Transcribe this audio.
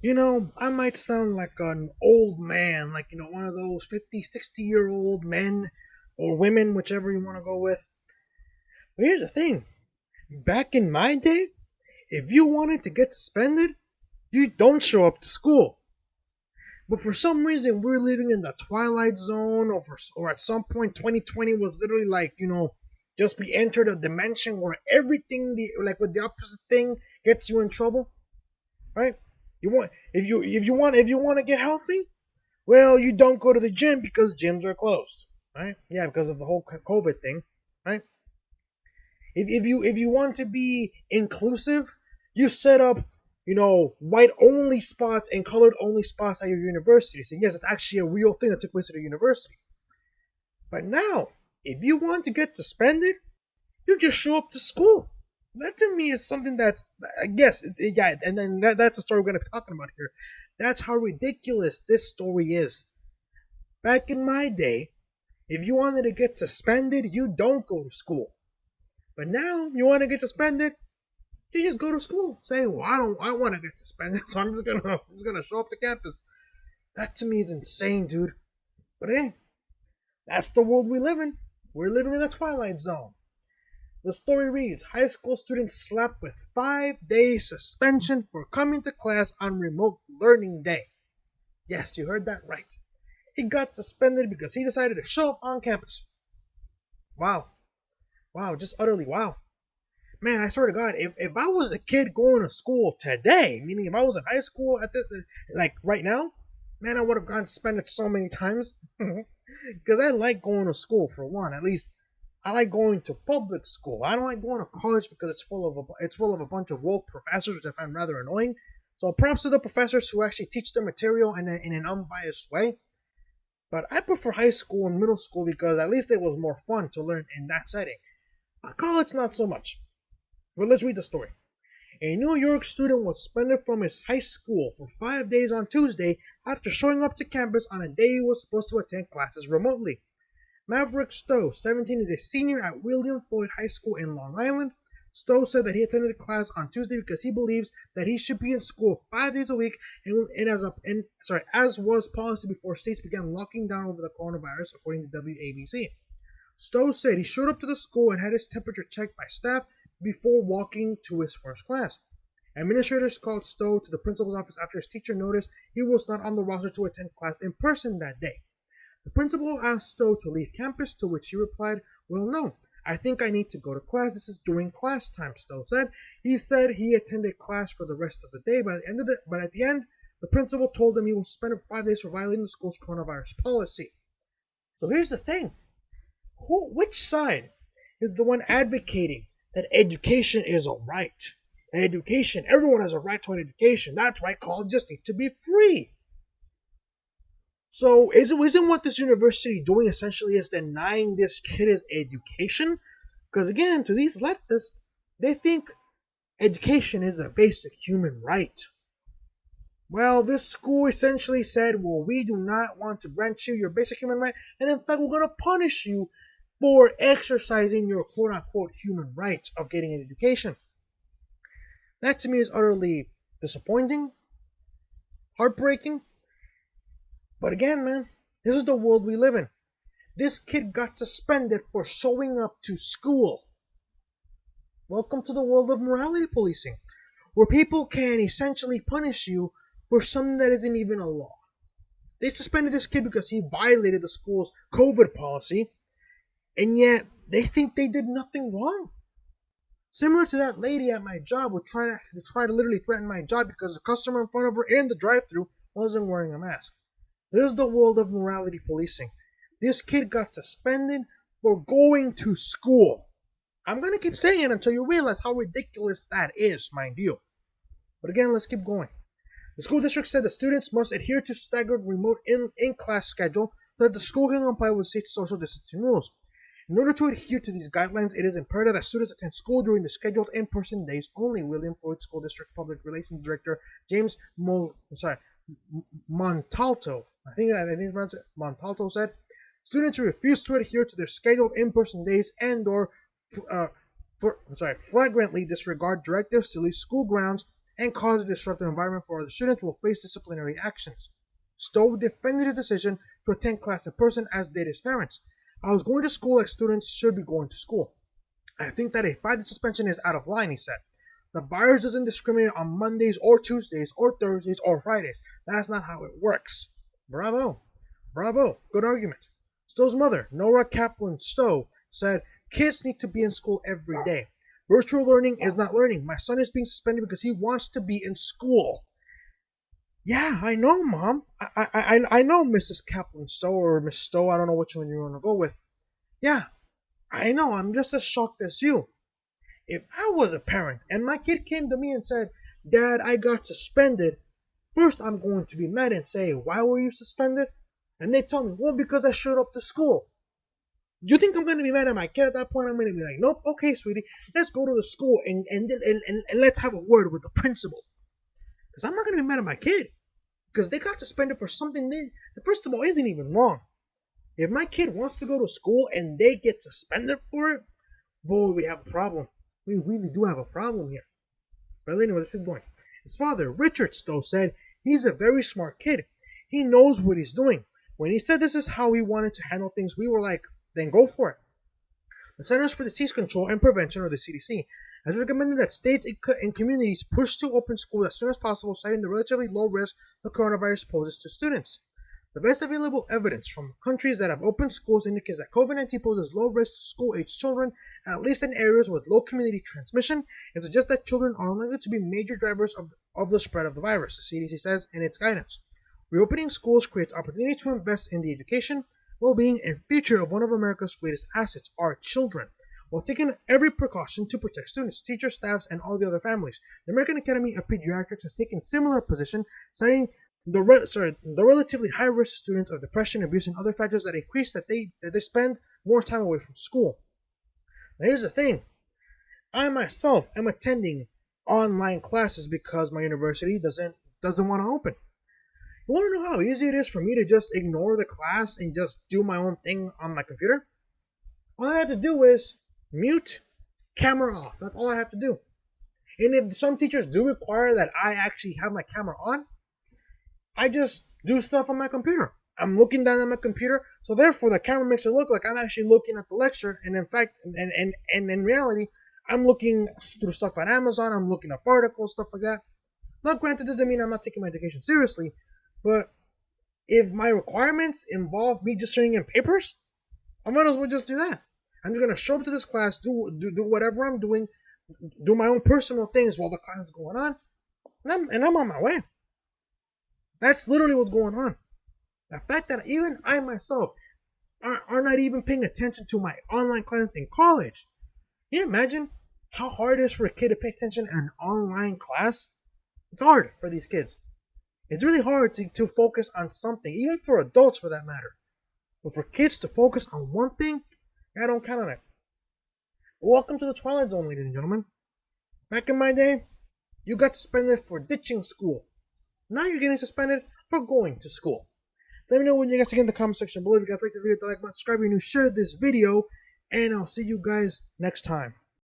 I might sound like an old man, like, one of those 50, 60-year-old men or women, whichever you want to go with. But here's the thing. Back in my day, if you wanted to get suspended, you don't show up to school. But for some reason, we're living in the twilight zone, or at some point, 2020 was literally like, just we entered a dimension where everything, like with the opposite thing, gets you in trouble, right? If you want to get healthy, well, you don't go to the gym because gyms are closed, right? Yeah, because of the whole COVID thing, right? If you want to be inclusive, you set up white only spots and colored only spots at your university. So yes, it's actually a real thing that took place at a university. But now, if you want to get suspended, you just show up to school. That to me is something that's, I guess, yeah, and then that's the story we're going to be talking about here. That's how ridiculous this story is. Back in my day, if you wanted to get suspended, you don't go to school. But now, you want to get suspended, you just go to school. Say, well, I want to get suspended, so I'm just gonna show up to campus. That to me is insane, dude. But hey, that's the world we live in. We're living in the twilight zone. The story reads, high school students slapped with 5-day suspension for coming to class on remote learning day. Yes, you heard that right. He got suspended because he decided to show up on campus. Wow. Wow, just utterly wow. Man, I swear to God, if I was a kid going to school today, meaning if I was in high school at like right now, man, I would have gone suspended so many times. Because I like going to school for one. At least I like going to public school. I don't like going to college because it's full of a bunch of woke professors, which I find rather annoying. So props to the professors who actually teach the material in an unbiased way. But I prefer high school and middle school because at least it was more fun to learn in that setting. College, not so much. But let's read the story. A New York student was suspended from his high school for 5 days on Tuesday after showing up to campus on a day he was supposed to attend classes remotely. Maverick Stowe, 17, is a senior at William Floyd High School in Long Island. Stowe said that he attended class on Tuesday because he believes that he should be in school 5 days a week, as was policy before states began locking down over the coronavirus, according to WABC. Stowe said he showed up to the school and had his temperature checked by staff before walking to his first class. Administrators called Stowe to the principal's office after his teacher noticed he was not on the roster to attend class in person that day. The principal asked Stowe to leave campus, to which he replied, "Well, no, I think I need to go to class. This is during class time," Stowe said. He said he attended class for the rest of the day, but at the end, the principal told him he was suspended for 5 days for violating the school's coronavirus policy. So here's the thing. Which side is the one advocating that education is a right? And education, everyone has a right to an education. That's why colleges need to be free. So isn't what this university doing essentially is denying this kid his education? Because again, to these leftists, they think education is a basic human right. Well, this school essentially said, well, we do not want to grant you your basic human right, and in fact, we're going to punish you for exercising your quote-unquote human rights of getting an education. That to me is utterly disappointing, heartbreaking. But again, man, this is the world we live in. This kid got suspended for showing up to school. Welcome to the world of morality policing, where people can essentially punish you for something that isn't even a law. They suspended this kid because he violated the school's COVID policy, and yet they think they did nothing wrong. Similar to that lady at my job who tried to literally threaten my job because the customer in front of her in the drive-thru wasn't wearing a mask. This is the world of morality policing. This kid got suspended for going to school. I'm going to keep saying it until you realize how ridiculous that is, mind you. But again, let's keep going. The school district said the students must adhere to staggered remote in-class schedule so that the school can comply with state social distancing rules. In order to adhere to these guidelines, it is imperative that students attend school during the scheduled in-person days only. William Floyd School District Public Relations Director James Montalto, I think it's Montalto, said students who refuse to adhere to their scheduled in-person days and/or flagrantly disregard directives to leave school grounds and cause a disruptive environment for other students will face disciplinary actions. Stowe defended his decision to attend class in person, as did his parents. I was going to school like students should be going to school. I think that a 5-day suspension is out of line, he said. The virus doesn't discriminate on Mondays or Tuesdays or Thursdays or Fridays. That's not how it works. Bravo. Bravo. Good argument. Stowe's mother, Nora Kaplan Stowe, said, kids need to be in school every day. Virtual learning is not learning. My son is being suspended because he wants to be in school. Yeah, I know, Mom. I know, Mrs. Kaplan Stowe or Miss Stowe. I don't know which one you want to go with. Yeah, I know. I'm just as shocked as you. If I was a parent and my kid came to me and said, Dad, I got suspended, first I'm going to be mad and say, why were you suspended? And they tell me, well, because I showed up to school. You think I'm going to be mad at my kid at that point? I'm going to be like, nope, okay, sweetie, let's go to the school and let's have a word with the principal. Because I'm not going to be mad at my kid. Because they got suspended for something that, first of all, isn't even wrong. If my kid wants to go to school and they get suspended for it, boy, we have a problem. We really do have a problem here. But anyway, let's keep going. His father, Richard Stowe, said he's a very smart kid. He knows what he's doing. When he said this is how he wanted to handle things, we were like, then go for it. The Centers for Disease Control and Prevention, or the CDC, has recommended that states and communities push to open schools as soon as possible, citing the relatively low risk the coronavirus poses to students. The best available evidence from countries that have opened schools indicates that COVID-19 poses low risk to school-aged children, at least in areas with low community transmission, and suggests that children are unlikely to be major drivers of the spread of the virus, the CDC says in its guidance. Reopening schools creates opportunity to invest in the education, well-being, and future of one of America's greatest assets, our children, while taking every precaution to protect students, teachers, staffs, and all the other families. The American Academy of Pediatrics has taken similar position, citing the relatively high risk students of depression, abuse, and other factors that increase that they spend more time away from school. Now here's the thing. I myself am attending online classes because my university doesn't want to open. You want to know how easy it is for me to just ignore the class and just do my own thing on my computer? All I have to do is mute, camera off. That's all I have to do. And if some teachers do require that I actually have my camera on, I just do stuff on my computer. I'm looking down at my computer, so therefore the camera makes it look like I'm actually looking at the lecture, and in fact, and in reality, I'm looking through stuff on Amazon, I'm looking up articles, stuff like that. Now, granted, doesn't mean I'm not taking my education seriously, but if my requirements involve me just turning in papers, I might as well just do that. I'm just going to show up to this class, do whatever I'm doing, do my own personal things while the class is going on, and I'm on my way. That's literally what's going on. The fact that even I myself are not even paying attention to my online classes in college. Can you imagine how hard it is for a kid to pay attention in an online class? It's hard for these kids. It's really hard to focus on something, even for adults for that matter. But for kids to focus on one thing, I don't count on it. Welcome to the Twilight Zone, ladies and gentlemen. Back in my day, you got suspended for ditching school. Now you're getting suspended for going to school. Let me know what you guys think in the comment section below. If you guys like the video, like, subscribe, and share this video. And I'll see you guys next time.